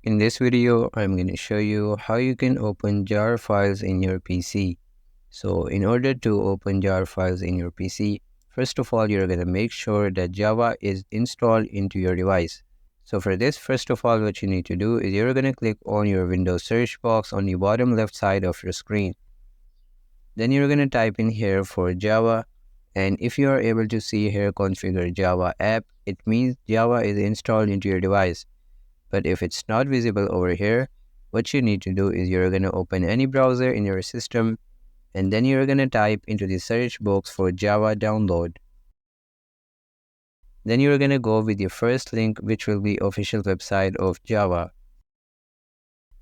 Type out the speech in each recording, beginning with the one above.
In this video, I'm going to show you how you can open jar files in your PC. So in order to open jar files in your PC, first of all, you're going to make sure that Java is installed into your device. So for this, first of all, what you need to do is you're going to click on your Windows search box on the bottom left side of your screen. Then you're going to type in here for Java. And if you are able to see here configure Java app, it means Java is installed into your device. But if it's not visible over here, what you need to do is you're going to open any browser in your system and then you're going to type into the search box for Java download. Then you're going to go with your first link, which will be official website of Java.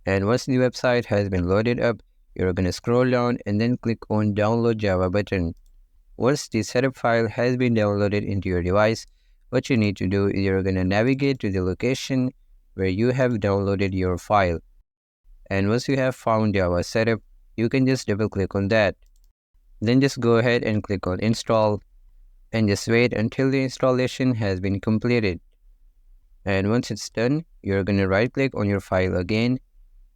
And once the website has been loaded up, you're going to scroll down and then click on download Java button. Once the setup file has been downloaded into your device, what you need to do is you're going to navigate to the location where you have downloaded your file. And once you have found Java setup, you can just double click on that. Then just go ahead and click on install and just wait until the installation has been completed. And once it's done, you're going to right click on your file again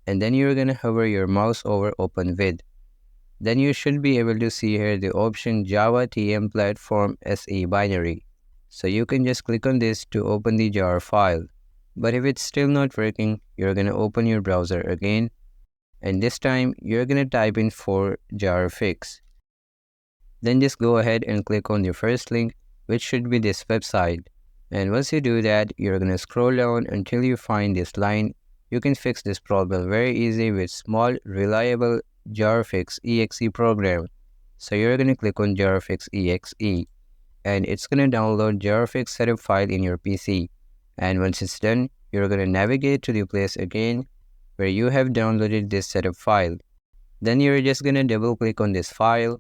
and then you're going to hover your mouse over open with. Then you should be able to see here the option Java TM Platform SE binary. So you can just click on this to open the jar file. But if it's still not working, you're going to open your browser again. And this time, you're going to type in for jar fix. Then just go ahead and click on the first link, which should be this website. And once you do that, you're going to scroll down until you find this line. You can fix this problem very easy with small, reliable jar fix exe program. So you're going to click on jar fix exe. And it's going to download jar fix setup file in your PC. And once it's done, you're going to navigate to the place again where you have downloaded this setup file. Then you're just going to double click on this file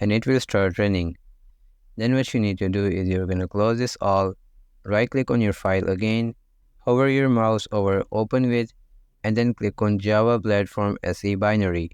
and it will start running. Then what you need to do is you're going to close this all, right click on your file again, hover your mouse over open with, and then click on Java Platform SE binary.